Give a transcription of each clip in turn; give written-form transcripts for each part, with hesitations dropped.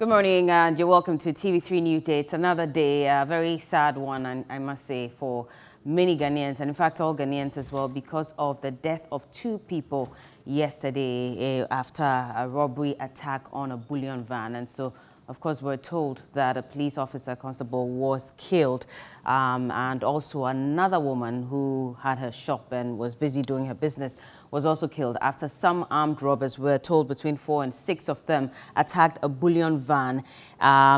Good morning and you're welcome to TV3 Newday. It's another day, a very sad one, and I must say, for many Ghanaians, and in fact all Ghanaians as well, because of the death of two people yesterday after a robbery attack on a bullion van. And so, of course, we're told that a police officer constable was killed, and also another woman who had her shop and was busy doing her business was also killed after some armed robbers, were told between 4 and 6 of them, attacked a bullion van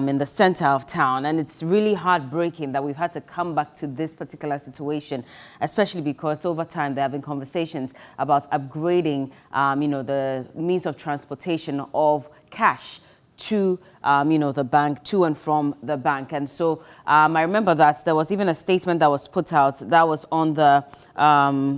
in the center of town. And it's really heartbreaking that we've had to come back to this particular situation, especially because over time there have been conversations about upgrading, the means of transportation of cash to, the bank, to and from the bank. And so I remember that there was even a statement that was put out that was on the,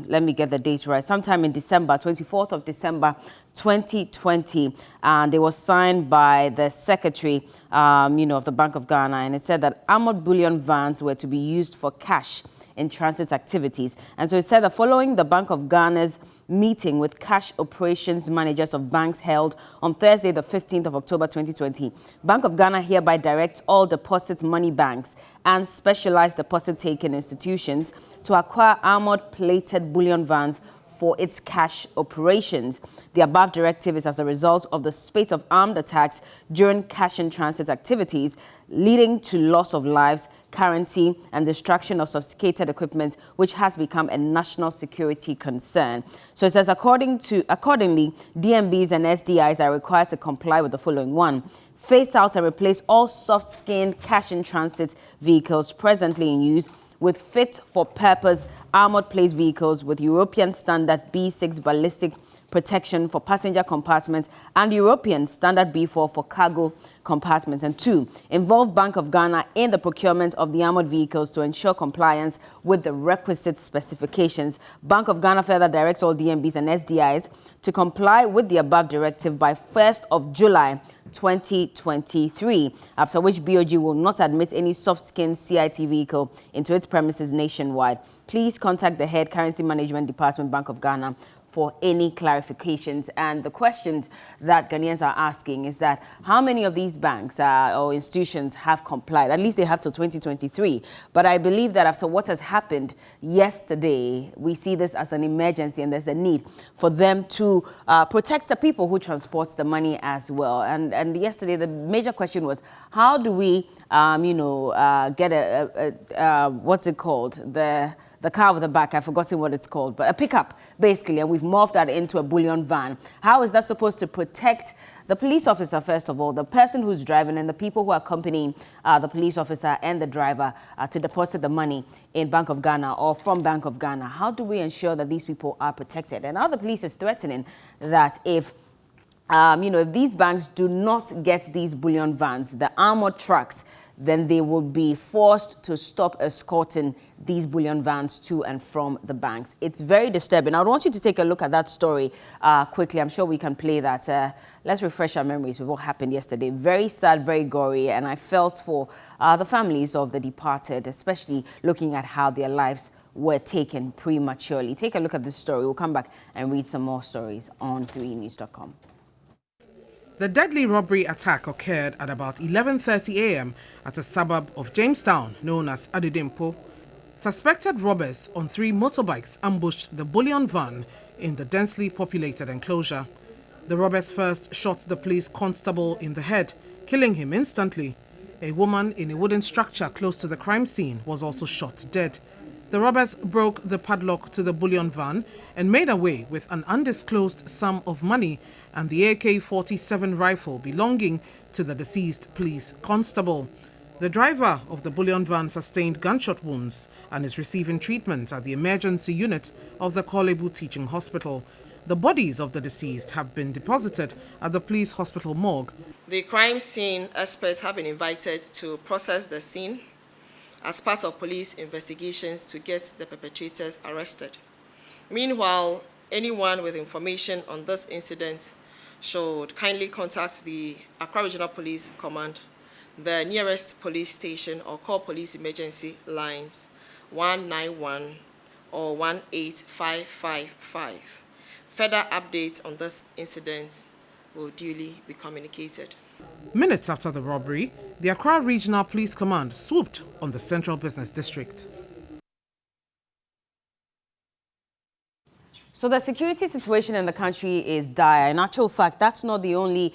let me get the date right, sometime in December, 24th of December, 2020, and it was signed by the secretary, of the Bank of Ghana, and it said that armored bullion vans were to be used for cash in transit activities. And so it said that following the Bank of Ghana's meeting with cash operations managers of banks held on Thursday, the 15th of October 2020, Bank of Ghana hereby directs all deposit money banks and specialized deposit-taking institutions to acquire armored plated bullion vans for its cash operations. The above directive is as a result of the spate of armed attacks during cash in transit activities, leading to loss of lives, currency, and destruction of sophisticated equipment, which has become a national security concern. So it says, accordingly, DMBs and SDIs are required to comply with the following: 1, phase out and replace all soft-skinned cash in transit vehicles presently in use with fit-for-purpose armored plate vehicles with European standard B6 ballistic protection for passenger compartments and European standard B4 for cargo compartments. And 2, involve Bank of Ghana in the procurement of the armored vehicles to ensure compliance with the requisite specifications. Bank of Ghana further directs all DMBs and SDIs to comply with the above directive by 1st of July 2023, after which BOG will not admit any soft-skinned CIT vehicle into its premises nationwide. Please contact the Head Currency Management Department, Bank of Ghana, for any clarifications. And the questions that Ghanaians are asking is that how many of these banks or institutions have complied? At least they have till 2023. But I believe that after what has happened yesterday, we see this as an emergency, and there's a need for them to protect the people who transport the money as well. And yesterday, the major question was, how do we, get what's it called? The car with the back, I've forgotten what it's called, but a pickup, basically, and we've morphed that into a bullion van. How is that supposed to protect the police officer, first of all, the person who's driving, and the people who are accompanying the police officer and the driver to deposit the money in Bank of Ghana or from Bank of Ghana? How do we ensure that these people are protected? And now the police is threatening that if these banks do not get these bullion vans, the armored trucks, then they will be forced to stop escorting these bullion vans to and from the banks. It's very disturbing. I want you to take a look at that story quickly. I'm sure we can play that. Let's refresh our memories with what happened yesterday. Very sad, very gory, and I felt for the families of the departed, especially looking at how their lives were taken prematurely. Take a look at this story. We'll come back and read some more stories on 3news.com. The deadly robbery attack occurred at about 11:30 a.m. at a suburb of Jamestown known as Adidimpo. Suspected robbers on 3 motorbikes ambushed the bullion van in the densely populated enclosure. The robbers first shot the police constable in the head, killing him instantly. A woman in a wooden structure close to the crime scene was also shot dead. The robbers broke the padlock to the bullion van and made away with an undisclosed sum of money and the AK-47 rifle belonging to the deceased police constable. The driver of the bullion van sustained gunshot wounds and is receiving treatment at the emergency unit of the Kolebu Teaching Hospital. The bodies of the deceased have been deposited at the police hospital morgue. The crime scene experts have been invited to process the scene as part of police investigations to get the perpetrators arrested. Meanwhile, anyone with information on this incident should kindly contact the Accra Regional Police Command, the nearest police station, or call police emergency lines 191 or 18555. Further updates on this incident will duly be communicated. Minutes after the robbery, the Accra Regional Police Command swooped on the Central Business District. So the security situation in the country is dire. In actual fact, that's not the only,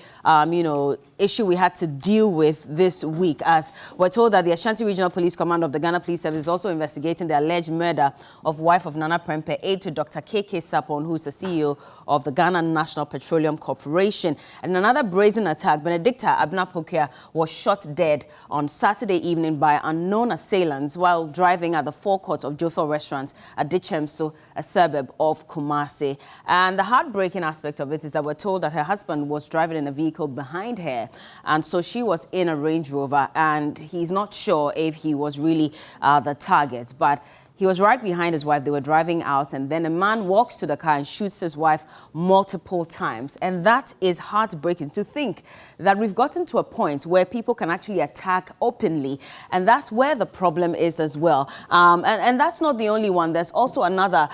issue we had to deal with this week, as we're told that the Ashanti Regional Police Command of the Ghana Police Service is also investigating the alleged murder of wife of Nana Prempeh, aide to Dr. K.K. Sapon, who's the CEO of the Ghana National Petroleum Corporation. And another brazen attack, Benedicta Abna-Pokia was shot dead on Saturday evening by unknown assailants while driving at the forecourt of Jofel Restaurant at Dichemso, a suburb of Kumasi. And the heartbreaking aspect of it is that we're told that her husband was driving in a vehicle behind her, and so she was in a Range Rover, and he's not sure if he was really the target, but he was right behind his wife. They were driving out, and then a man walks to the car and shoots his wife multiple times. And that is heartbreaking to think that we've gotten to a point where people can actually attack openly. And that's where the problem is as well. And that's not the only one. There's also another,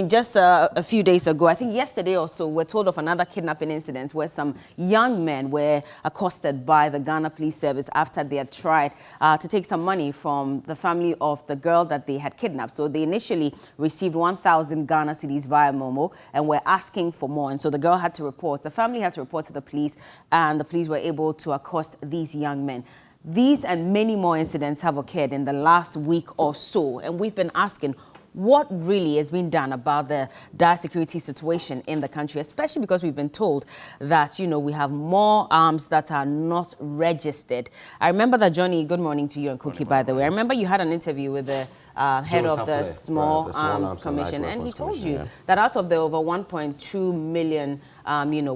just a few days ago, I think yesterday or so, we're told of another kidnapping incident where some young men were accosted by the Ghana Police Service after they had tried to take some money from the family of the girl that they had kidnapped. So they initially received 1,000 Ghana cedis via Momo and were asking for more. And so the girl had to report, the family had to report to the police, and the police were able to accost these young men. These and many more incidents have occurred in the last week or so. And we've been asking, what really has been done about the dire security situation in the country, especially because we've been told that, we have more arms that are not registered. I remember that, Johnny, good morning to you and Cookie, by the way. I remember you had an interview with the head of the Small Arms Commission, and he told you that out of the over 1.2 million,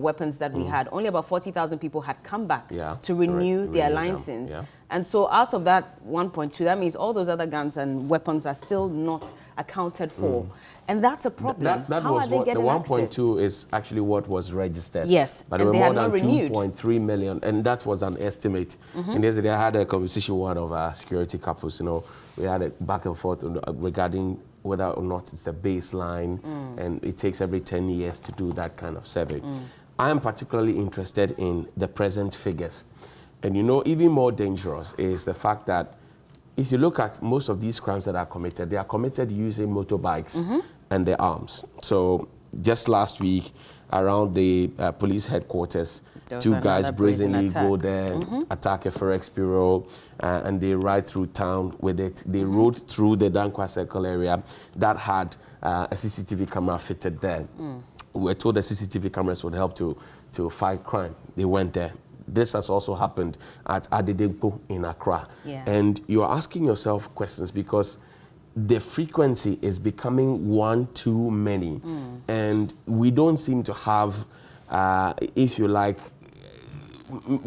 weapons that we had, only about 40,000 people had come back to renew their license. And so out of that 1.2, that means all those other guns and weapons are still not accounted for. And that's a problem. That How was are they what the getting 1.2 is actually what was registered. Yes, but and there were more than renewed. 2.3 million, and that was an estimate. And yesterday I had a conversation with one of our security couples. We had a back and forth regarding whether or not it's a baseline, and it takes every 10 years to do that kind of survey. I am particularly interested in the present figures. And even more dangerous is the fact that if you look at most of these crimes that are committed, they are committed using motorbikes and their arms. So just last week, around the police headquarters, two guys brazenly go there, attack a Forex bureau, and they ride through town with it. They rode through the Dankwa Circle area that had a CCTV camera fitted there. We were told the CCTV cameras would help to fight crime. They went there. This has also happened at Adedempo in Accra. And you're asking yourself questions because the frequency is becoming one too many. And we don't seem to have, if you like,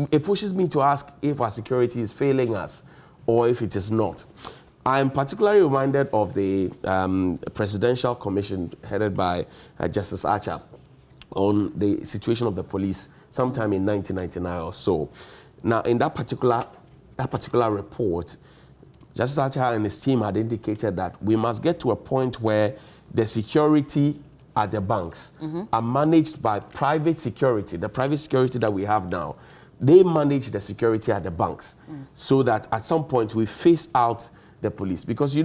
it pushes me to ask if our security is failing us or if it is not. I'm particularly reminded of the Presidential Commission headed by Justice Archer on the situation of the police sometime in 1999 or so. Now, in that particular report, Justice Archer and his team had indicated that we must get to a point where the security at the banks are managed by private security, the private security that we have now. They manage the security at the banks so that at some point we phase out the police. Because,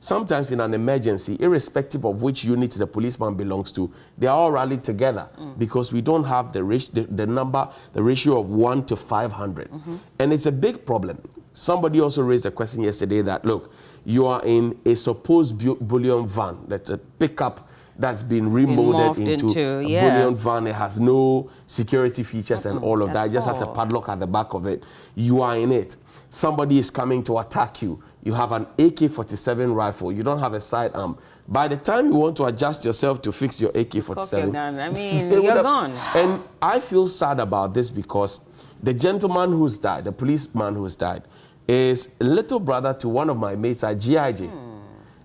sometimes in an emergency, irrespective of which unit the policeman belongs to, they are all rallied together because we don't have the ratio of 1 to 500. And it's a big problem. Somebody also raised a question yesterday that, look, you are in a supposed bullion van, that's a pickup that's been remolded into a bullion van. It has no security features and all of that. It just has a padlock at the back of it. You are in it. Somebody is coming to attack you. You have an AK-47 rifle. You don't have a sidearm. By the time you want to adjust yourself to fix your AK-47, you're gone. And I feel sad about this because the gentleman who's died, the policeman who's died, is a little brother to one of my mates at GIJ.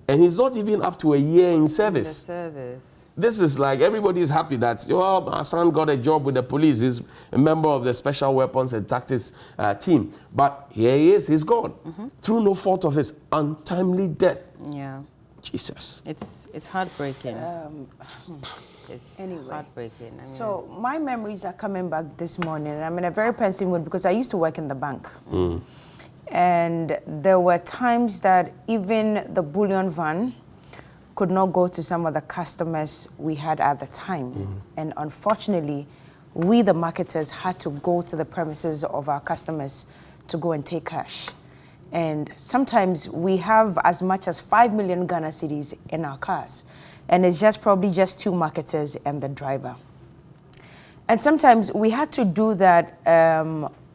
And he's not even up to a year in service. This is like everybody's happy that our son got a job with the police. He's a member of the Special Weapons and Tactics team. But here he is, he's gone. Through no fault of his, untimely death. Jesus. It's heartbreaking. It's heartbreaking. I mean, so my memories are coming back this morning. I'm in a very pensive mood because I used to work in the bank. And there were times that even the bullion van could not go to some of the customers we had at the time. And unfortunately, we, the marketers, had to go to the premises of our customers to go and take cash. And sometimes we have as much as 5 million Ghana cedis in our cars. And it's probably just 2 marketers and the driver. And sometimes we had to do that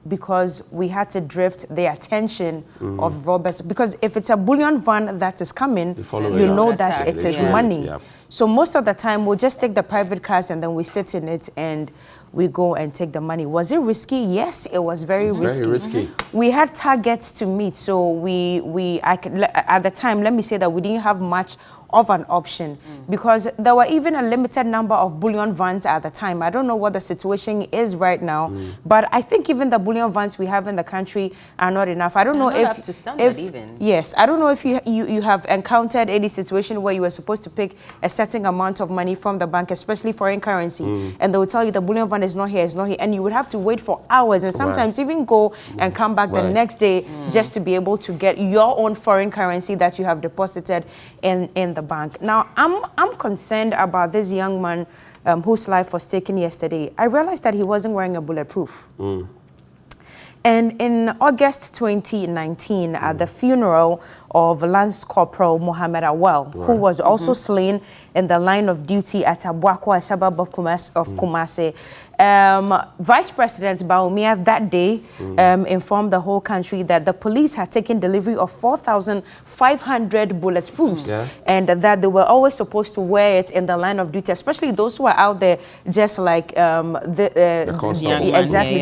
because we had to drift the attention of robbers. Because if it's a bullion van that is coming, you know that it is money. Yeah. So most of the time, we'll just take the private cars and then we sit in it and we go and take the money. Was it risky? Yes, it was very risky. We had targets to meet, so at the time, let me say that we didn't have much of an option because there were even a limited number of bullion vans at the time. I don't know what the situation is right now, but I think even the bullion vans we have in the country are not enough. I don't know Yes, I don't know if you have encountered any situation where you were supposed to pick a certain amount of money from the bank, especially foreign currency, and they will tell you the bullion van is not here, and you would have to wait for hours and sometimes even go and come back the next day just to be able to get your own foreign currency that you have deposited in the bank. Now, I'm concerned about this young man whose life was taken yesterday. I realized that he wasn't wearing a bulletproof. And in August 2019, at the funeral of Lance Corporal Mohammed Awal, who was also slain in the line of duty at Abuakwa, a suburb of Kumasi, Vice President Baumia that day informed the whole country that the police had taken delivery of 4,500 bulletproofs and that they were always supposed to wear it in the line of duty, especially those who are out there just like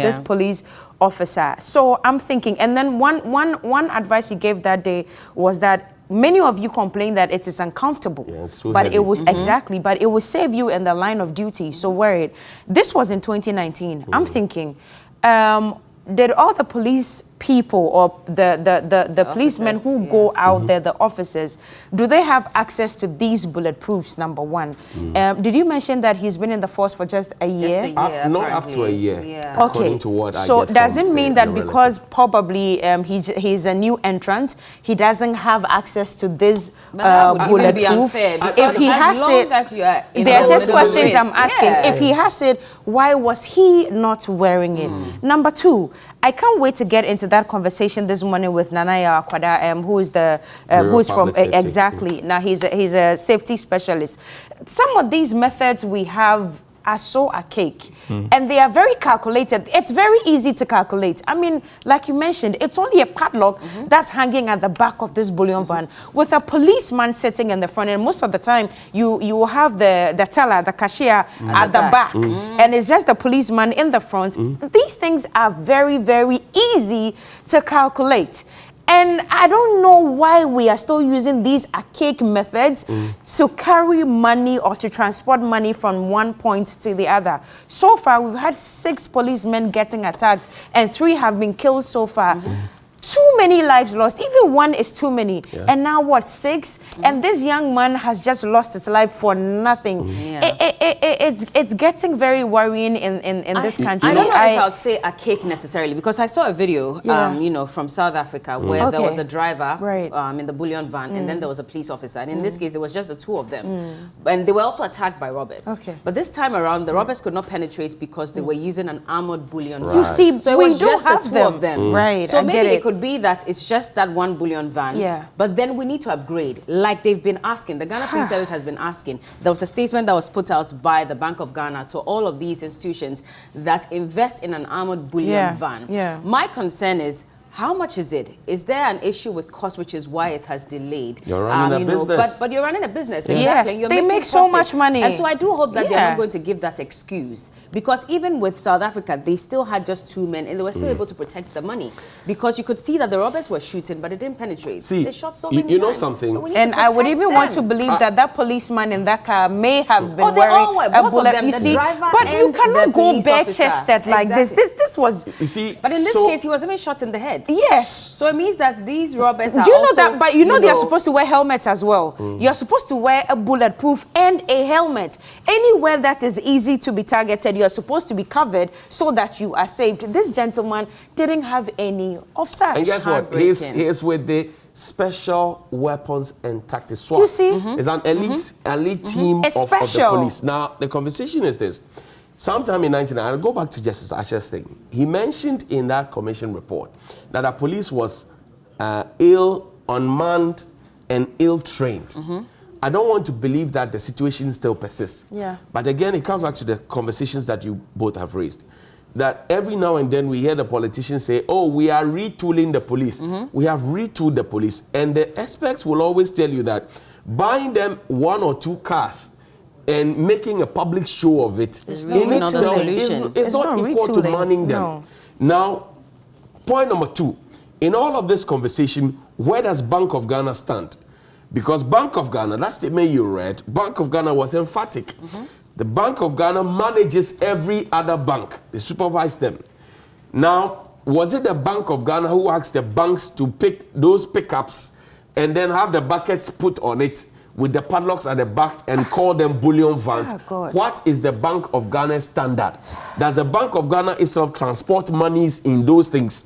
this police officer. So I'm thinking, and then one advice he gave that day was that many of you complain that it is uncomfortable, but heavy. It was but it will save you in the line of duty. So wear it. This was in 2019. I'm thinking, did all the police people or the policemen who go out there, the officers, do they have access to these bulletproofs, number one? Did you mention that he's been in the force for just a year? Not up to a year, according to what so does it mean that because probably he's a new entrant, he doesn't have access to this bulletproof? If he has it, there are just questions I'm asking. If he has it, why was he not wearing it? Number two, I can't wait to get into that conversation this morning with Nanaya Akwada, who is from exactly. Now he's a safety specialist. Some of these methods we have are so archaic and they are very calculated. It's very easy to calculate. I mean, like you mentioned, it's only a padlock that's hanging at the back of this bullion van with a policeman sitting in the front, and most of the time you will have the teller, the cashier at the back, and it's just the policeman in the front. These things are very, very easy to calculate. And I don't know why we are still using these archaic methods to carry money or to transport money from one point to the other. So far, we've had 6 policemen getting attacked and 3 have been killed so far. Too many lives lost. Even 1 is too many. And now what, 6? And this young man has just lost his life for nothing. It's getting very worrying in this country. I don't know if I would say archaic necessarily, because I saw a video, from South Africa where there was a driver in the bullion van and then there was a police officer. And in this case, it was just the 2 of them. And they were also attacked by robbers. But this time around, the robbers could not penetrate because they were using an armored bullion van. You see, so it was just the 2 of them. So maybe it could be that it's just that one bullion van, but then we need to upgrade, like they've been asking. The Ghana Police Service has been asking. There was a statement that was put out by the Bank of Ghana to all of these institutions that invest in an armored bullion van. My concern is, how much is it? Is there an issue with cost, which is why it has delayed? You're running a business. But you're running a business. Yes, exactly. they make so much money. And so I do hope that they're not going to give that excuse. Because even with South Africa, they still had just 2 men and they were still able to protect the money. Because you could see that the robbers were shooting, but it didn't penetrate. See, they shot so many times. You know something? So and I would even want to believe that policeman in that car may have been wearing a bullet. You see, but you cannot go bare-chested like this. This was... You see, but in this case, he was even shot in the head. Yes. So it means that these robbers are Do you know also, that? But you know they are supposed to wear helmets as well. You're supposed to wear a bulletproof and a helmet. Anywhere that is easy to be targeted, you're supposed to be covered so that you are saved. This gentleman didn't have any of such. And guess what? He's with the Special Weapons and Tactics SWAT. You see? It's an elite team of the police. Now, the conversation is this. Sometime in 1990, I'll go back to Justice Asher's thing. He mentioned in that commission report that the police was ill, unmanned, and ill-trained. I don't want to believe that the situation still persists. Yeah. But again, it comes back to the conversations that you both have raised. That every now and then we hear the politicians say, oh, we are retooling the police. We have retooled the police. And the experts will always tell you that buying them 1 or 2 cars and making a public show of it in itself is not equal to manning them. No. Now, point number 2, in all of this conversation, where does Bank of Ghana stand? Because Bank of Ghana, that statement you read, Bank of Ghana was emphatic. The Bank of Ghana manages every other bank. They supervise them. Now, was it the Bank of Ghana who asked the banks to pick those pickups and then have the buckets put on it with the padlocks at the back and call them bullion vans? What is the Bank of Ghana's standard? Does the Bank of Ghana itself transport monies in those things?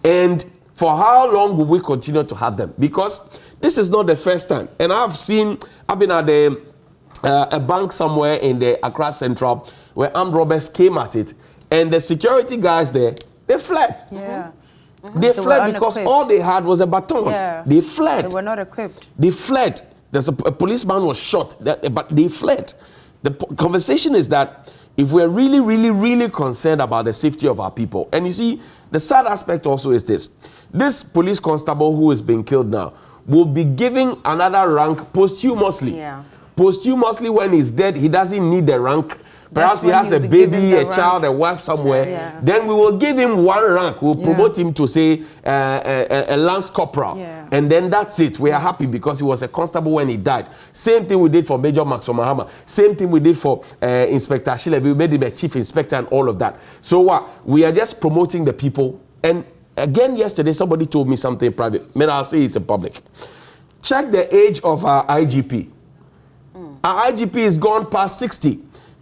And for how long will we continue to have them? Because this is not the first time. And I've been at a bank somewhere in the Accra Central where armed robbers came at it. And the security guys there, they fled. Yeah. They fled because all they had was a baton. Yeah. They fled. They were not equipped. They fled. There's a policeman was shot, but they fled. The conversation is that if we're really, really, really concerned about the safety of our people, and you see, the sad aspect also is this. This police constable who is being killed now will be giving another rank posthumously. Yeah. Posthumously, when he's dead, he doesn't need the rank. Perhaps he has a baby, a child, a wife somewhere. Yeah. Then we will give him 1 rank. We'll promote him to, say, a lance corporal. Yeah. And then that's it. We are happy because he was a constable when he died. Same thing we did for Major Maxwell Mahama. Same thing we did for Inspector Ashile. We made him a chief inspector and all of that. So what? We are just promoting the people. And again, yesterday, somebody told me something private. Maybe I'll say it in public. Check the age of our IGP. Our IGP is gone past 60.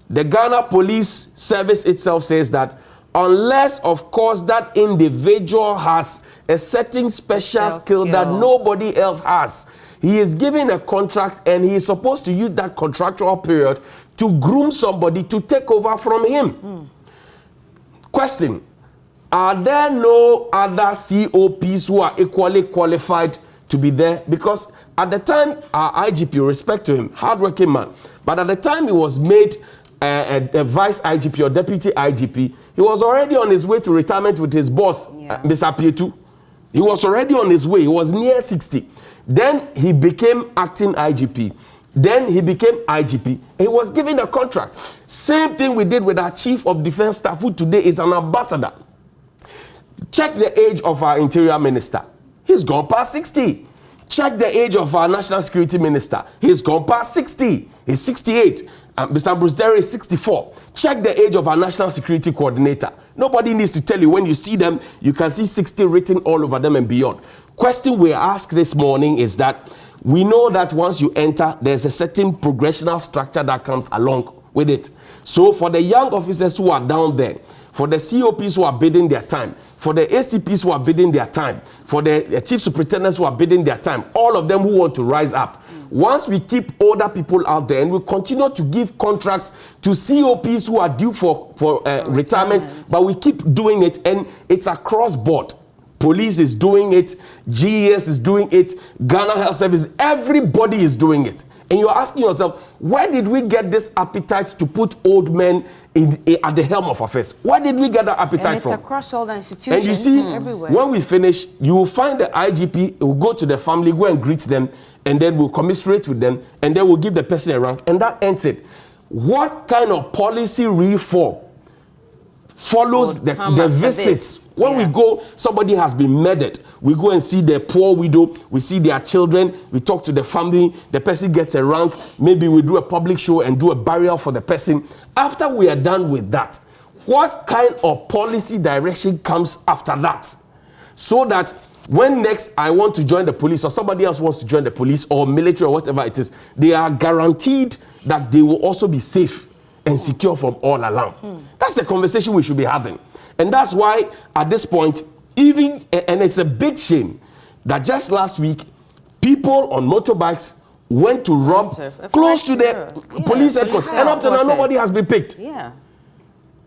The Ghana Police Service itself says that unless, of course, that individual has a certain special skill that nobody else has, he is given a contract and he is supposed to use that contractual period to groom somebody to take over from him. Question, are there no other COPs who are equally qualified to be there? Because at the time, our IGP, respect to him, hardworking man, but at the time he was made a vice IGP or deputy IGP, he was already on his way to retirement with his boss, Mr. Pietu. He was already on his way. He was near 60. Then he became acting IGP. Then he became IGP. He was given a contract. Same thing we did with our chief of defense staff, who today is an ambassador. Check the age of our interior minister. He's gone past 60. Check the age of our national security minister. He's gone past 60. He's 68. Mr. Bruce Derry is 64. Check the age of our national security coordinator. Nobody needs to tell you. When you see them, you can see 60 written all over them and beyond. Question we asked this morning is that we know that once you enter, there's a certain progressional structure that comes along with it. So for the young officers who are down there, for the COPs who are bidding their time, for the ACPs who are bidding their time, for the chief superintendents who are bidding their time, all of them who want to rise up. Once we keep older people out there and we continue to give contracts to COPs who are due for retirement, but we keep doing it, and it's across board. Police is doing it, GES is doing it, Ghana Health Service, everybody is doing it. And you're asking yourself, where did we get this appetite to put old men at the helm of affairs? Where did we get that appetite from? And it's across all the institutions, and you see, everywhere. when we finish, you will find the IGP, will go to the family, go and greet them, and then we'll commiserate with them, and then we'll give the person a rank, and that ends it. What kind of policy reform follows the visits? When we go, somebody has been murdered. We go and see the poor widow. We see their children. We talk to the family. The person gets a rank. Maybe we do a public show and do a burial for the person. After we are done with that, what kind of policy direction comes after that? so that when next I want to join the police or somebody else wants to join the police or military or whatever it is, they are guaranteed that they will also be safe and secure from all alarm. That's the conversation we should be having. And that's why at this point, even, and it's a big shame that just last week, people on motorbikes went to rob close to the police headquarters, and up to now nobody has been picked. Yeah.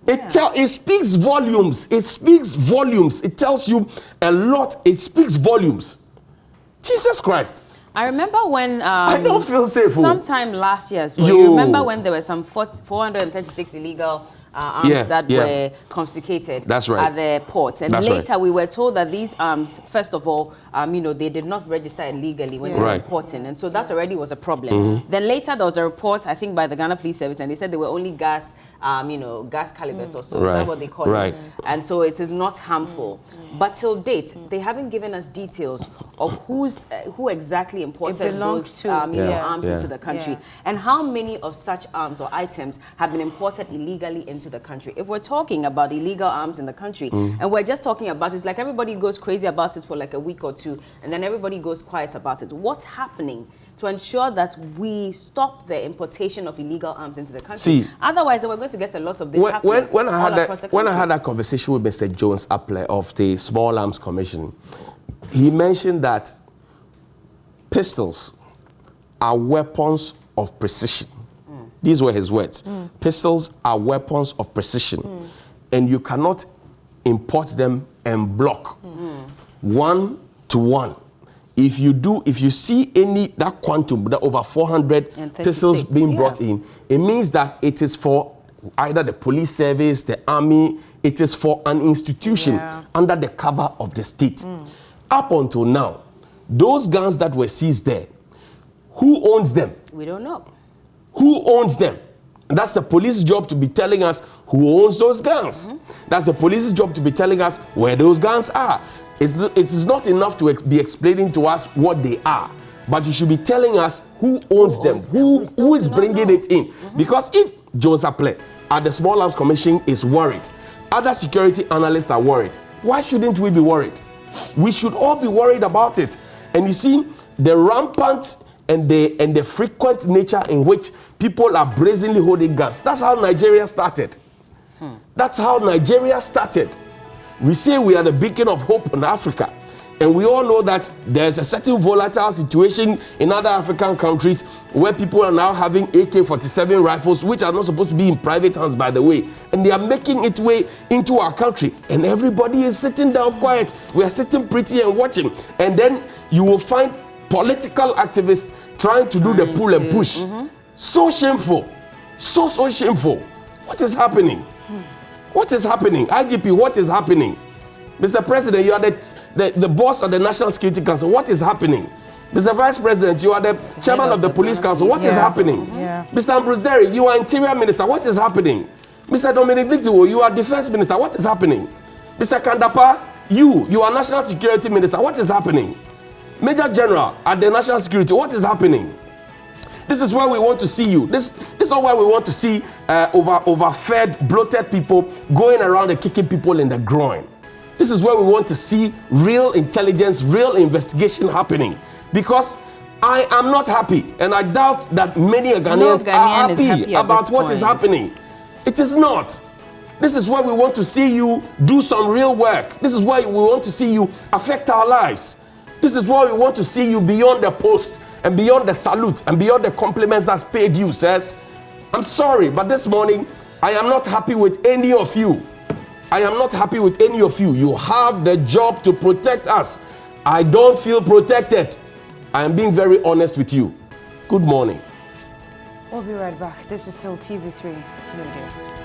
It speaks volumes. It speaks volumes. It tells you a lot. It speaks volumes. Jesus Christ. I remember when I don't feel safe. Sometime last year as well. You remember when there were some 436 illegal arms that were confiscated at the ports, and later we were told that these arms, first of all, they did not register illegally when they were importing, and so that already was a problem. Then later there was a report, I think, by the Ghana Police Service, and they said they were only gas calibers or so. Is that what they call it? And so it is not harmful. But till date, they haven't given us details of who exactly imported those arms into the country, and how many of such arms or items have been imported illegally into the country. If we're talking about illegal arms in the country, and we're just talking about it, it's like everybody goes crazy about it for like a week or two, and then everybody goes quiet about it. What's happening to ensure that we stop the importation of illegal arms into the country? See, otherwise, we're going to get a lot of this when I had that conversation with Mr. Jones Apple of the Small Arms Commission, he mentioned that pistols are weapons of precision. These were his words. Pistols are weapons of precision, and you cannot import them en bloc, 1 to 1. If you see that quantum, that over 400 pistols being brought in, it means that it is for either the police service, the army, it is for an institution under the cover of the state. Up until now, those guns that were seized there, who owns them? We don't know. Who owns them? That's the police's job to be telling us who owns those guns. That's the police's job to be telling us where those guns are. It is not enough to be explaining to us what they are, but you should be telling us who owns them, who is bringing it in. Because if Jones Apple at the Small Arms Commission is worried, other security analysts are worried, why shouldn't we be worried? We should all be worried about it. And you see, the rampant and the frequent nature in which people are brazenly holding guns, that's how Nigeria started. That's how Nigeria started. We say we are the beacon of hope in Africa, and we all know that there's a certain volatile situation in other African countries where people are now having AK-47 rifles, which are not supposed to be in private hands, by the way, and they are making its way into our country, and everybody is sitting down quiet. We are sitting pretty and watching, and then you will find political activists trying to do the pull and push. So shameful, so shameful. What is happening? What is happening? IGP, what is happening? Mr. President, you are the boss of the National Security Council. What is happening? Mr. Vice President, you are the chairman of the Police Council. What is happening? Mr. Ambrose Derry, you are Interior Minister. What is happening? Mr. Dominic Dictiwo, you are Defense Minister. What is happening? Mr. Kandapa, you are National Security Minister. What is happening? Major General at the National Security, what is happening? This is where we want to see you. This is not where we want to see overfed, bloated people going around and kicking people in the groin. This is where we want to see real intelligence, real investigation happening. Because I am not happy, and I doubt that many Ghanaians are happy about what is happening. It is not. This is where we want to see you do some real work. This is where we want to see you affect our lives. This is where we want to see you beyond the post and beyond the salute and beyond the compliments that's paid you, says. I'm sorry, but this morning, I am not happy with any of you. I am not happy with any of you. You have the job to protect us. I don't feel protected. I am being very honest with you. Good morning. We'll be right back. This is still TV3 Newday.